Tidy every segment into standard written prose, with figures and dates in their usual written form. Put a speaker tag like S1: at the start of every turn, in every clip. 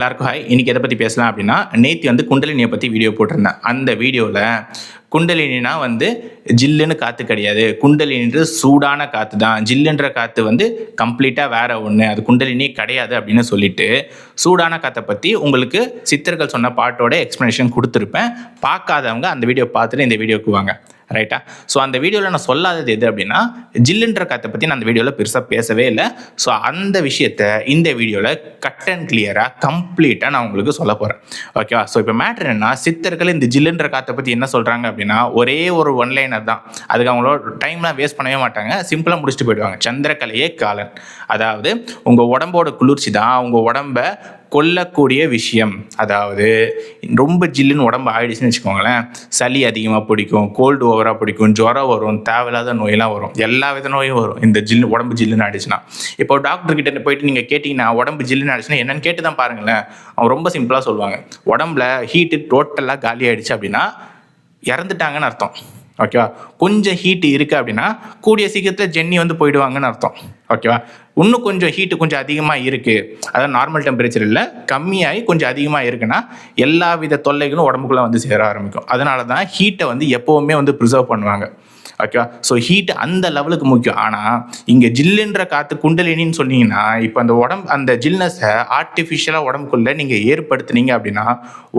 S1: எல்லாருக்கும் ஹாய். இன்னைக்கு எதை பற்றி பேசலாம் அப்படின்னா, நேத்தி வந்து குண்டலினியை பற்றி வீடியோ போட்டிருந்தேன். அந்த வீடியோவில் குண்டலினினா வந்து ஜில்லுன்னு காற்று கிடையாது, குண்டலினின்றது சூடான காற்று தான், ஜில்லுன்ற காற்று வந்து கம்ப்ளீட்டாக வேற ஒன்று, அது குண்டலினியே கிடையாது அப்படின்னு சொல்லிட்டு சூடான காற்றை பற்றி உங்களுக்கு சித்தர்கள் சொன்ன பாட்டோட எக்ஸ்ப்ளனேஷன் கொடுத்துருப்பேன். பார்க்காதவங்க அந்த வீடியோ பார்த்துட்டு இந்த வீடியோக்கு வாங்க. ரைட்டா? ஸோ அந்த வீடியோவில் நான் சொல்லாதது எது அப்படின்னா, ஜில்லுன்ற காற்றை பற்றி நான் அந்த வீடியோவில் பெருசாக பேசவே இல்லை. ஸோ அந்த விஷயத்தை இந்த வீடியோவில் கட் அண்ட் கிளியராக கம்ப்ளீட்டாக நான் உங்களுக்கு சொல்ல போகிறேன். ஓகேவா? ஸோ இப்போ மேட்ரு என்னன்னா, சித்தர்கள் இந்த ஜில்லுன்ற காற்றை பற்றி என்ன சொல்கிறாங்க அப்படின்னா, ஒரே ஒரு ஒன்லைனர் தான். அதுக்கு அவங்களோட டைம்லாம் வேஸ்ட் பண்ணவே மாட்டாங்க, சிம்பிளாக முடிச்சுட்டு போயிடுவாங்க. சந்திரகலையே காலன், அதாவது உங்கள் உடம்போட குளிர்ச்சி தான் உங்கள் உடம்பை கொல்லக்கூடிய விஷயம். அதாவது ரொம்ப ஜில்லுன்னு உடம்பு ஆயிடுச்சுன்னு வச்சுக்கோங்களேன், சளி அதிகமாக பிடிக்கும், கோல்டு ஓவராக பிடிக்கும், ஜுரம் வரும், தேவையில்லாத நோயெல்லாம் வரும், எல்லா வித நோயும் வரும் இந்த உடம்பு ஜில்லுன்னு ஆயிடுச்சுன்னா. இப்போ டாக்டர் கிட்ட போயிட்டு நீங்கள் கேட்டிங்கன்னா உடம்பு ஜில்லுன்னு ஆயிடுச்சுன்னா என்னன்னு கேட்டு தான் பாருங்களேன். அவங்க ரொம்ப சிம்பிளாக சொல்லுவாங்க, உடம்புல ஹீட்டு டோட்டலாக காலி ஆயிடுச்சு அப்படின்னா இறந்துட்டாங்கன்னு அர்த்தம். ஓகேவா? கொஞ்சம் ஹீட்டு இருக்குது அப்படின்னா கூடிய சீக்கிரத்தில் ஜென்னி வந்து போயிடுவாங்கன்னு அர்த்தம். ஓகேவா? இன்னும் கொஞ்சம் ஹீட்டு கொஞ்சம் அதிகமாக இருக்குது, அதாவது நார்மல் டெம்பரேச்சர் இல்லை, கம்மியாகி கொஞ்சம் அதிகமாக இருக்குன்னா எல்லா வித தொல்லைகளும் உடம்புக்குள்ளே வந்து சேர ஆரம்பிக்கும். அதனால தான் ஹீட்டை வந்து எப்போவுமே வந்து ப்ரிசர்வ் பண்ணுவாங்க. ஓகேவா? ஸோ ஹீட் அந்த லெவலுக்கு முக்கியம். ஆனால் இங்கே ஜில்லுன்ற காற்று குண்டலினின்னு சொன்னீங்கன்னா, இப்போ அந்த அந்த ஜில்னஸை ஆர்டிஃபிஷியலாக உடம்புக்குள்ளே நீங்கள் ஏற்படுத்துனீங்க அப்படின்னா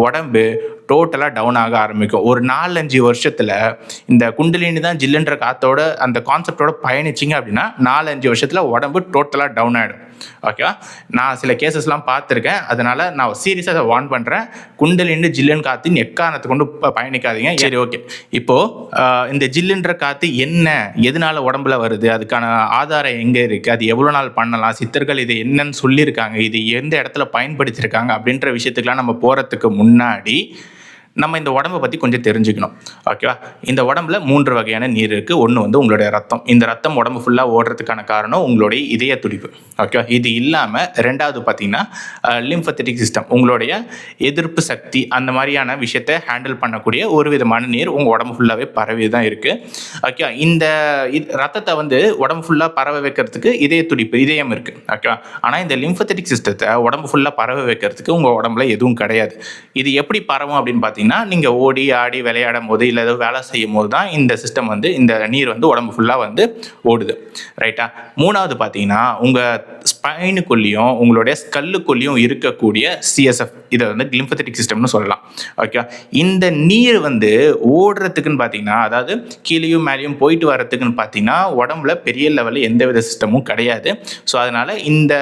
S1: உடம்பு டோட்டலாக டவுன் ஆக ஆரம்பிக்கும். ஒரு 4-5 வருஷத்தில் இந்த குண்டலினி தான் ஜில்லுன்ற காற்றோட அந்த கான்செப்டோட பயணிச்சிங்க அப்படின்னா 4-5 வருஷத்தில் உடம்பு டோட்டலாக டவுன் ஆகிடும். ஓகேவா? நான் சில கேசஸ்லாம் பார்த்துருக்கேன், அதனால் நான் சீரியஸாக அதை வார்ன் பண்ணுறேன். குண்டலினி ஜில்லுன்னு காற்று எக்காரணத்தை கொண்டு பயணிக்காதீங்க. சரி, ஓகே. இப்போது இந்த ஜில்லுன்ற காற்று என்ன, எதனால உடம்புல வருது, அதுக்கான ஆதாரம் எங்கே இருக்குது, அது எவ்வளோ நாள் பண்ணலாம், சித்தர்கள் இது என்னன்னு சொல்லியிருக்காங்க, இது எந்த இடத்துல பயன்படுத்தியிருக்காங்க அப்படின்ற விஷயத்துக்கெலாம் நம்ம போகிறதுக்கு முன்னாடி நம்ம இந்த உடம்பை பற்றி கொஞ்சம் தெரிஞ்சுக்கணும். ஓகேவா? இந்த உடம்புல 3 வகையான நீர் இருக்குது. ஒன்று வந்து உங்களுடைய ரத்தம். இந்த ரத்தம் உடம்பு ஃபுல்லாக ஓடுறதுக்கான காரணம் உங்களுடைய இதய துடிப்பு. ஓகேவா? இது இல்லாமல் ரெண்டாவது பார்த்தீங்கன்னா லிம்ஃபத்தட்டிக் சிஸ்டம், உங்களுடைய எதிர்ப்பு சக்தி, அந்த மாதிரியான விஷயத்தை ஹேண்டில் பண்ணக்கூடிய ஒரு விதமான நீர் உங்கள் உடம்பு ஃபுல்லாகவே பரவி தான் இருக்குது. ஓகேவா? இந்த ரத்தத்தை வந்து உடம்பு ஃபுல்லாக பரவ வைக்கிறதுக்கு இதய துடிப்பு, இதயம் இருக்குது. ஓகேவா? ஆனால் இந்த லிம்ஃபத்தட்டிக் சிஸ்டத்தை உடம்பு ஃபுல்லாக பரவ வைக்கிறதுக்கு உங்கள் உடம்புல எதுவும் கிடையாது. இது எப்படி பரவும் அப்படின்னு பார்த்தீங்கன்னா, நீங்கள் ஓடி ஆடி விளையாடும் போது இல்லை ஏதோ வேலை செய்யும் போது தான் இந்த சிஸ்டம் வந்து, இந்த நீர் வந்து உடம்பு ஃபுல்லாக வந்து ஓடுது. ரைட்டா? மூணாவது பார்த்தீங்கன்னா, உங்கள் ஸ்பைனுக்குள்ளேயும் உங்களுடைய ஸ்கல்லுக்குள்ளேயும் இருக்கக்கூடிய சிஎஸ்எஃப், இதை வந்து லிம்ஃபத்தட்டிக் சிஸ்டம்னு சொல்லலாம். ஓகே? இந்த நீர் வந்து ஓடுறதுக்குன்னு பார்த்தீங்கன்னா, அதாவது கீழேயும் மேலேயும் போயிட்டு வர்றதுக்குன்னு பார்த்தீங்கன்னா உடம்புல பெரிய லெவலில் எந்த வித சிஸ்டமும் கிடையாது. ஸோ அதனால் இந்த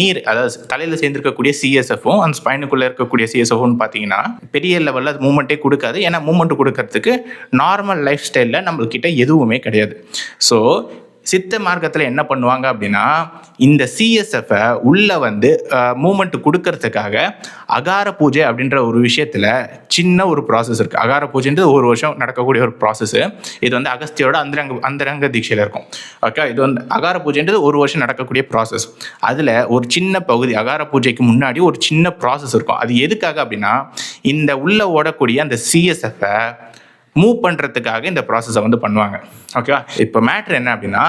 S1: நீர், அதாவது தலையில் சேர்ந்துருக்கக்கூடிய சிஎஸ்எஃப்பும் அந்த ஸ்பைனுக்குள்ளே இருக்கக்கூடிய சிஎஸ்எஃப்னு பார்த்தீங்கன்னா பெரிய லெவலில் அது மூமெண்ட்டே கொடுக்காது. ஏன்னா மூமெண்ட் கொடுக்கறதுக்கு நார்மல் லைஃப் ஸ்டைலில் நம்மள்கிட்ட எதுவுமே கிடையாது. ஸோ சித்த மார்க்கத்தில் என்ன பண்ணுவாங்க அப்படின்னா, இந்த சிஎஸ்எஃப்பை உள்ளே வந்து மூமெண்ட் கொடுக்கறதுக்காக அகார பூஜை அப்படின்ற ஒரு விஷயத்தில் சின்ன ஒரு ப்ராசஸ் இருக்குது. அகார பூஜைன்றது ஒரு வருஷம் நடக்கக்கூடிய ஒரு ப்ராசஸ்ஸு. இது வந்து அகஸ்தியோட அந்தரங்க தீட்சையில் இருக்கும். ஓகே? இது வந்து அகார பூஜைன்றது ஒரு வருஷம் நடக்கக்கூடிய ப்ராசஸ். அதில் ஒரு சின்ன பகுதி, அகார பூஜைக்கு முன்னாடி ஒரு சின்ன ப்ராசஸ் இருக்கும். அது எதுக்காக அப்படின்னா, இந்த உள்ளே ஓடக்கூடிய அந்த சிஎஸ்எஃப்பை மூவ் பண்ணுறதுக்காக இந்த ப்ராசஸை வந்து பண்ணுவாங்க. ஓகேவா? இப்போ மேட்ரு என்ன அப்படின்னா,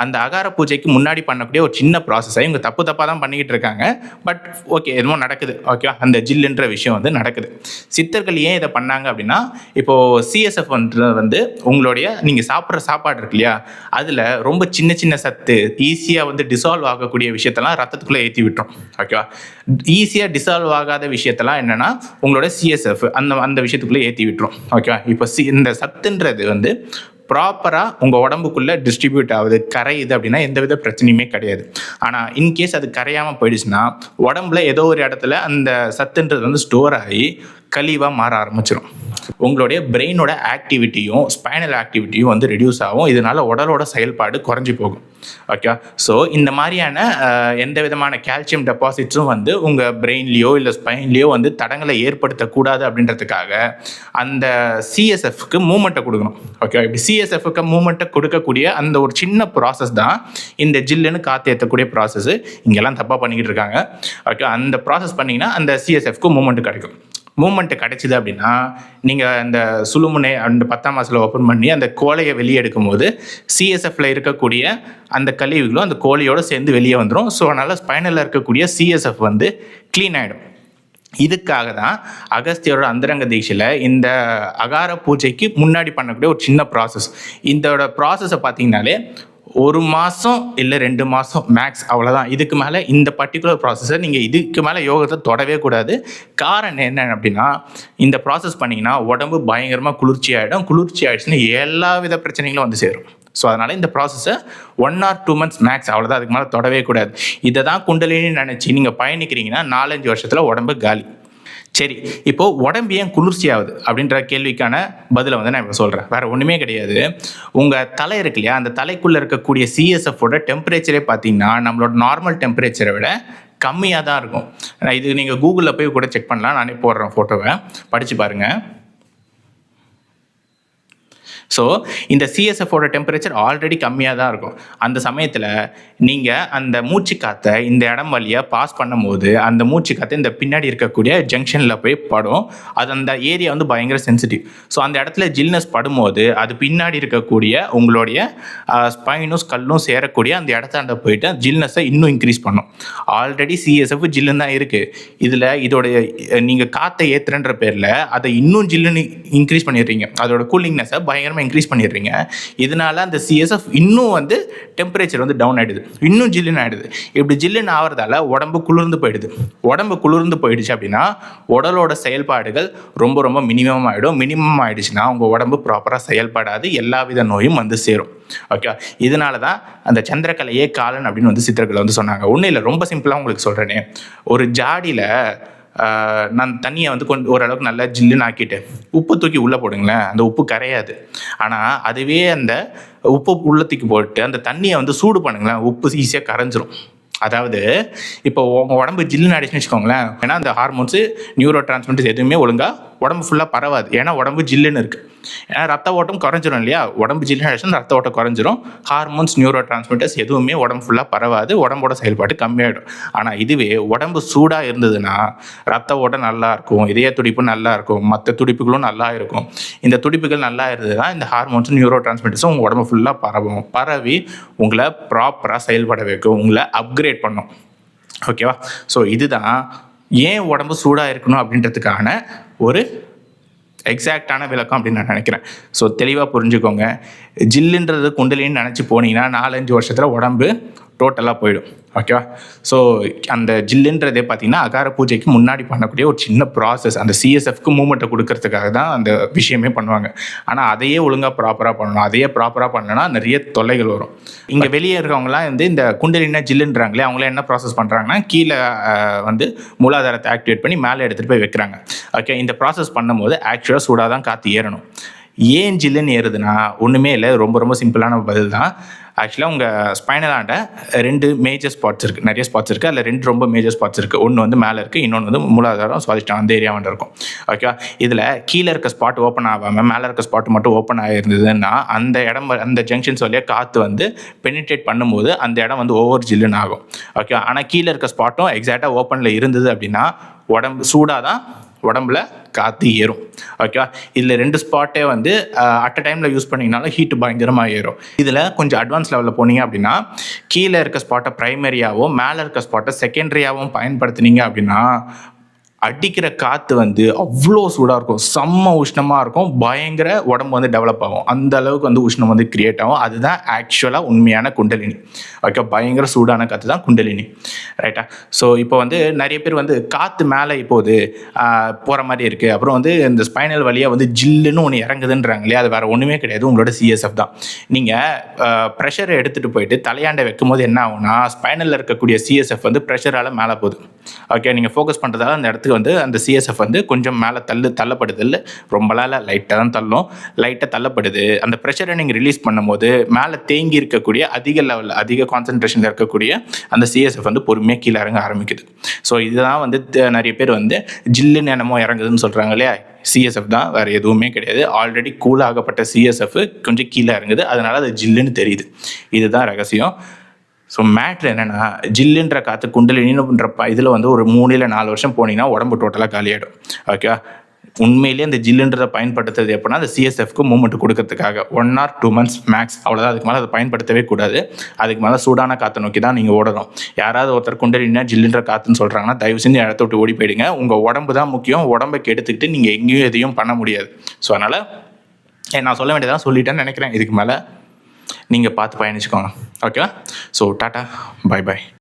S1: அந்த அகார பூஜைக்கு முன்னாடி பண்ணக்கூடிய ஒரு சின்ன ப்ராசஸை இவங்க தப்பாக தான் பண்ணிக்கிட்டு இருக்காங்க. பட் ஓகே, எதுவும் நடக்குது. ஓகேவா? அந்த ஜில்லுன்ற விஷயம் வந்து நடக்குது. சித்தர்கள் ஏன் இதை பண்ணாங்க அப்படின்னா, இப்போது சிஎஸ்எஃப் வந்து உங்களுடைய நீங்கள் சாப்பிட்ற சாப்பாடு இருக்கு இல்லையா, அதில் ரொம்ப சின்ன சின்ன சத்து ஈஸியாக வந்து டிசால்வ் ஆகக்கூடிய விஷயத்தெல்லாம் ரத்தத்துக்குள்ளே ஏற்றி விட்டுரும். ஓகேவா? ஈஸியாக டிசால்வ் ஆகாத விஷயத்தெல்லாம் என்னென்னா உங்களோட சிஎஸ்எஃப் அந்த விஷயத்துக்குள்ளே ஏற்றி விட்டுரும். ஓகேவா? இப்போ இந்த சத்துன்றது வந்து ப்ராப்பராக உங்கள் உடம்புக்குள்ளே டிஸ்ட்ரிபியூட் ஆகுது, கரையுது அப்படின்னா எந்த வித பிரச்சனையுமே கிடையாது. ஆனால் இன்கேஸ் அது கரையாமல் போயிடுச்சுன்னா உடம்புல ஏதோ ஒரு இடத்துல அந்த சத்துன்றது வந்து ஸ்டோர் ஆகி கழிவாக மாற ஆரம்பிச்சிடும். உங்களுடைய பிரெயினோட ஆக்டிவிட்டியும் ஸ்பைனல் ஆக்டிவிட்டியும் வந்து ரெடியூஸ் ஆகும். இதனால் உடலோட செயல்பாடு குறைஞ்சி போகும். ஓகே? ஸோ இந்த மாதிரியான எந்த விதமான கால்சியம் டெபாசிட்ஸும் வந்து உங்கள் பிரெயின்லேயோ இல்லை ஸ்பைன்லேயோ வந்து தடங்களை ஏற்படுத்தக்கூடாது அப்படின்றதுக்காக அந்த சிஎஸ்எஃப்க்கு மூமெண்ட்டை கொடுக்கணும். ஓகே? இப்படி சிஎஸ்எஃப்க்கு மூமெண்ட்டை கொடுக்கக்கூடிய அந்த ஒரு சின்ன ப்ராசஸ் தான் இந்த ஜில்லுன்னு காற்று ஏற்றக்கூடிய ப்ராசஸ்ஸு. இங்கெல்லாம் தப்பாக பண்ணிக்கிட்டு இருக்காங்க. ஓகே? அந்த ப்ராசஸ் பண்ணிங்கன்னா அந்த சிஎஸ்எஃப்க்கு மூமெண்ட் கிடைக்கும். மூமெண்ட்டு கிடைச்சிது அப்படின்னா நீங்கள் அந்த சுழுமுனை அந்த 10ஆம் மாதத்தில் ஓப்பன் பண்ணி அந்த கோலையை வெளியே எடுக்கும் போது சிஎஸ்எஃப்ல இருக்கக்கூடிய அந்த கழிவுகளும் அந்த கோலையோடு சேர்ந்து வெளியே வந்துடும். ஸோ அதனால் ஸ்பைனலில் இருக்கக்கூடிய சிஎஸ்எஃப் வந்து க்ளீன் ஆகிடும். இதுக்காக தான் அகஸ்தியரோட அந்தரங்க தீட்சையில் இந்த அகார பூஜைக்கு முன்னாடி பண்ணக்கூடிய ஒரு சின்ன ப்ராசஸ். இதோட ப்ராசஸை பார்த்தீங்கன்னாலே 1 மாதம் இல்லை 2 மாதம் மேக்ஸ், அவ்வளோதான். இதுக்கு மேலே இந்த பர்டிகுலர் ப்ராசஸை நீங்கள் இதுக்கு மேலே யோகத்தை தொடவே கூடாது. காரணம் என்ன அப்படின்னா, இந்த ப்ராசஸ் பண்ணிங்கன்னா உடம்பு பயங்கரமாக குளிர்ச்சி ஆகிடும். குளிர்ச்சி ஆகிடுச்சுன்னா எல்லா வித பிரச்சனைகளும் வந்து சேரும். ஸோ அதனால் இந்த ப்ராசஸை 1 or 2 months மேக்ஸ், அவ்வளோதான். அதுக்கு மேலே தொடவே கூடாது. இதை தான் குண்டலினி நினச்சி நீங்கள் பயணிக்கிறீங்கன்னா 4-5 வருஷத்தில் உடம்பு காலி. சரி, இப்போது உடம்பு ஏன் குளிர்ச்சி ஆகுது அப்படின்ற கேள்விக்கான பதிலை வந்து நான் இப்போ சொல்கிறேன். வேறு ஒன்றுமே கிடையாது. உங்கள் தலை இருக்கு இல்லையா, அந்த தலைக்குள்ளே இருக்கக்கூடிய சிஎஸ்எஃபோட டெம்பரேச்சரே பார்த்தீங்கன்னா நம்மளோட நார்மல் டெம்பரேச்சரை விட கம்மியாக தான் இருக்கும். இது நீங்கள் கூகுளில் போய் கூட செக் பண்ணலாம். நானே போடுறேன் ஃபோட்டோவை, படித்து பாருங்கள். ஸோ இந்த சிஎஸ்எஃபோட டெம்பரேச்சர் ஆல்ரெடி கம்மியாக தான் இருக்கும். அந்த சமயத்தில் நீங்கள் அந்த மூச்சு காற்றை இந்த இடம் வழியாக பாஸ் பண்ணும்போது அந்த மூச்சு காற்றை இந்த பின்னாடி இருக்கக்கூடிய ஜங்ஷனில் போய் படும். அது அந்த ஏரியா வந்து பயங்கர சென்சிட்டிவ். ஸோ அந்த இடத்துல ஜில்னஸ் படும்போது அது பின்னாடி இருக்கக்கூடிய உங்களுடைய ஸ்பைனும் ஸ்கல்லும் சேரக்கூடிய அந்த இடத்தாண்ட போயிட்டு ஜில்னஸை இன்னும் இன்க்ரீஸ் பண்ணும். ஆல்ரெடி சிஎஸ்எஃப் ஜில்லுன்னு தான் இருக்குது. இதில் இதோடைய நீங்கள் காற்றை ஏற்றுறன்ற பேரில் அதை இன்னும் ஜில்லுன்னு இன்க்ரீஸ் பண்ணிடுறீங்க. அதோட கூலிங்னஸை பயங்கரமாக இன்க்ரீஸ் பண்ணிடுறீங்க. இதனால அந்த சிஎஸ்எஃப் இன்னும் வந்து டெம்பரேச்சர் வந்து டவுன் ஆகிடுது, இன்னும் ஜில்லுன்னு ஆகிடுது. இப்படி ஜில்லுன்னு ஆகிறதால உடம்பு குளிர்ந்து போயிடுது. உடம்பு குளிர்ந்து போயிடுச்சு அப்படின்னா உடலோட செயல்பாடுகள் ரொம்ப ரொம்ப மினிமம் ஆகிடும். மினிமம் ஆகிடுச்சுன்னா உங்கள் உடம்பு ப்ராப்பராக செயல்படாது, எல்லா வித நோயும் வந்து சேரும். ஓகே, இதனால தான் அந்த சந்திரகலையே காலன் அப்படின்னு வந்து சித்தர்கள் வந்து சொன்னாங்க. ஒன்றும் இல்லை, ரொம்ப சிம்பிளாக உங்களுக்கு சொல்கிறேனே. ஒரு ஜாடியில் நான் தண்ணியை வந்து ஓரளவுக்கு நல்லா ஜில்லுன்னு ஆக்கிட்டு உப்பு தூக்கி உள்ளே போடுங்களேன், அந்த உப்பு கரையாது. ஆனால் அதுவே அந்த உப்பு உள்ளத்துக்கு போட்டு அந்த தண்ணியை வந்து சூடு பண்ணுங்களேன், உப்பு ஈஸியாக கரைஞ்சிரும். அதாவது இப்போ உங்கள் உடம்பு ஜில்லுன்னு ஆயிடுச்சுன்னு வச்சுக்கோங்களேன், ஏன்னா அந்த ஹார்மோன்ஸு நியூரோ டிரான்ஸ்மிட்டர்ஸ் எதுவுமே ஒழுங்காக உடம்பு ஃபுல்லாக பரவாது. ஏன்னா உடம்பு ஜில்லுன்னு இருக்குது. ஏன்னா ரத்த ஓட்டம் குறைஞ்சிரும் இல்லையா, உடம்பு ஜில்லுன்னு ஆயிடுச்சுன்னா ரத்த ஓட்டம் குறைஞ்சிரும். ஹார்மோன்ஸ் நியூரோ டிரான்ஸ்மிட்டர்ஸ் எதுவுமே உடம்பு ஃபுல்லாக பரவாது, உடம்போட செயல்பாடு கம்மியாகிடும். ஆனால் இதுவே உடம்பு சூடாக இருந்ததுன்னா ரத்த ஓட்டம் நல்லா இருக்கும், இதய துடிப்பு நல்லா இருக்கும், மற்ற துடிப்புகளும் நல்லா இருக்கும். இந்த துடிப்புகள் நல்லா இருந்ததுன்னா இந்த ஹார்மோன்ஸும் நியூரோ டிரான்ஸ்மிட்டர்ஸும் உங்கள் உடம்பு ஃபுல்லாக பரவி உங்களை ப்ராப்பராக செயல்பட வைக்கும், உங்களை அப்கிரேட் பண்ணும். ஓகேவா? ஸோ இதுதான் ஏன் உடம்பு சூடாக இருக்கணும் அப்படின்றதுக்கான ஒரு எக்ஸாக்டான விளக்கம் அப்படின்னு நான் நினைக்கிறேன். ஸோ தெளிவாக புரிஞ்சுக்கோங்க. ஜில்லுன்றது குண்டலின்னு நினச்சி போனீங்கன்னா 4-5 வருஷத்தில் உடம்பு டோட்டலாக போயிடும். ஓகேவா? ஸோ அந்த ஜில்லுன்றதே பார்த்தீங்கன்னா அகார பூஜைக்கு முன்னாடி பண்ணக்கூடிய ஒரு சின்ன ப்ராசஸ். அந்த சிஎஸ்எஃப்க்கு மூமெண்ட்டை கொடுக்கறதுக்காக தான் அந்த விஷயமே பண்ணுவாங்க. ஆனால் அதையே ஒழுங்காக ப்ராப்பராக பண்ணணும். அதையே ப்ராப்பராக பண்ணலன்னா நிறைய தொல்லைகள் வரும். இங்கே வெளியே இருக்கவங்களாம் வந்து இந்த குண்டலினா ஜில்லுன்றாங்களே, அவங்களே என்ன ப்ராசஸ் பண்ணுறாங்கன்னா கீழே வந்து மூலாதாரத்தை ஆக்டிவேட் பண்ணி மேலே எடுத்துகிட்டு போய் வைக்கிறாங்க. ஓகே, இந்த ப்ராசஸ் பண்ணும்போது ஆக்சுவலாக சூடாக தான் காற்று ஏறணும். ஏன் ஜில்லுன்னு ஏறுதுன்னா ஒன்றுமே இல்லை, ரொம்ப ரொம்ப சிம்பிளான பதில் தான். ஆக்சுவலாக உங்கள் ஸ்பைனலாண்ட 2 மேஜர் ஸ்பாட்ஸ் இருக்குது, நிறைய ஸ்பாட்ஸ் இருக்குது. அதில் 2 ரொம்ப மேஜர் ஸ்பாட்ஸ் இருக்குது. ஒன்று வந்து மேலே இருக்குது, இன்னொன்று வந்து மூலாதாரம் சுவாதிஷ்டம் அந்த ஏரியா வந்து இருக்கும். ஓகே, இதில் கீழே இருக்க ஸ்பாட் ஓப்பன் ஆகாமல் மேலே இருக்க ஸ்பாட் மட்டும் ஓப்பன் ஆகிருந்ததுன்னா அந்த இடம் அந்த ஜங்ஷன்ஸ் வழியாக காற்று வந்து பெனிட்ரேட் பண்ணும்போது அந்த இடம் வந்து ஓவர் ஜில்லுன்னு ஆகும். ஓகே, ஆனால் கீழே இருக்க ஸ்பாட்டும் எக்ஸாக்டாக ஓப்பனில் இருந்தது அப்படின்னா உடம்பு சூடாக தான் உடம்புல காற்று ஏறும். ஓகேவா? இதில் 2 ஸ்பாட்டே வந்து அட் அ டைமில் யூஸ் பண்ணிங்கனாலும் ஹீட்டு பயங்கரமாக ஏறும். இதில் கொஞ்சம் அட்வான்ஸ் லெவலில் போனீங்க அப்படின்னா கீழே இருக்க ஸ்பாட்டை ப்ரைமரியாகவும் மேலே இருக்க ஸ்பாட்டை செகண்டரியாகவும் பயன்படுத்தினீங்க அப்படின்னா அடிக்கிற காற்று வந்து அவ்வளோ சூடாக இருக்கும், செம்ம உஷ்ணமாக இருக்கும், பயங்கர உடம்பு வந்து டெவலப் ஆகும். அந்த அளவுக்கு வந்து உஷ்ணம் வந்து கிரியேட் ஆகும். அதுதான் ஆக்சுவலாக உண்மையான குண்டலினி. ஓகே, பயங்கர சூடான காற்று தான் குண்டலினி. ரைட்டா? ஸோ இப்போ வந்து நிறைய பேர் வந்து காற்று மேலே இப்போது போகிற மாதிரி இருக்குது, அப்புறம் வந்து இந்த ஸ்பைனல் வழியாக வந்து ஜில்லுன்னு ஒன்று இறங்குதுன்றாங்களே, அது வேறு ஒன்றுமே கிடையாது, உங்களோட சிஎஸ்எஃப் தான். நீங்கள் ப்ரெஷரை எடுத்துகிட்டு போயிட்டு தலையாண்டை வைக்கும் போது என்ன ஆகும்னா ஸ்பைனலில் இருக்கக்கூடிய சிஎஸ்எஃப் வந்து ப்ரெஷரால் மேலே போகுது. ஓகே, நீங்கள் ஃபோக்கஸ் பண்ணுறதால அந்த இடத்துக்கு வந்து அந்த சிஎஸ்எஃப் வந்து கொஞ்சம் மேலே தள்ளப்படுது. இல்லை ரொம்பலாம் இல்லை, லைட்டாக தான் தள்ளும், லைட்டாக தள்ளப்படுது. அந்த ப்ரெஷரை நீங்கள் ரிலீஸ் பண்ணும்போது மேலே தேங்கி இருக்கக்கூடிய அதிக லெவலில் அதிக கான்சன்ட்ரேஷனில் இருக்கக்கூடிய அந்த சிஎஸ்எஃப் வந்து பொறுமையாக கீழே இறங்க ஆரம்பிக்குது. ஸோ இதுதான் வந்து நிறைய பேர் வந்து ஜில்லுன்னு என்னமோ இறங்குதுன்னு சொல்கிறாங்க இல்லையா, சிஎஸ்எஃப் தான், வேறு எதுவுமே கிடையாது. ஆல்ரெடி கூலாகப்பட்ட சிஎஸ்எஃப் கொஞ்சம் கீழே இறங்குது, அதனால் அது ஜில்லுன்னு தெரியுது. இதுதான் ரகசியம். ஸோ மேட்ரு என்னென்னா ஜில்லுன்ற காற்று குண்டலினின்ற இதில் வந்து ஒரு 3 இல்லை 4 வருஷம் போனீங்கன்னா உடம்பு டோட்டலாக காலியாகிடும். ஓகே, உண்மையிலேயே அந்த ஜில்லுன்றதை பயன்படுத்துறது எப்படின்னா அந்த சிஎஸ்எஃப்க்கு மூவ்மெண்ட் கொடுக்கறதுக்காக 1 or 2 months மேக்ஸ், அவ்வளோதான். அதுக்கு மேலே அதை பயன்படுத்தவே கூடாது. அதுக்கு மேலே சூடான காற்றை நோக்கி தான் நீங்கள் ஓடணும். யாராவது ஒருத்தர் குண்டலினா ஜில்லுன்ற காற்றுன்னு சொல்கிறாங்கன்னா தயவு செஞ்சு இடத்த விட்டு ஓடி போயிடுங்க. உங்கள் உடம்பு தான் முக்கியம். உடம்பை கெடுத்துக்கிட்டு நீங்கள் எங்கேயும் எதையும் பண்ண முடியாது. ஸோ அதனால் நான் சொல்ல வேண்டியதான் சொல்லிட்டேன்னு நினைக்கிறேன். இதுக்கு மேலே நீங்கள் பார்த்து பயணிச்சுக்கோங்க. ஓகேவா? So tata, bye bye.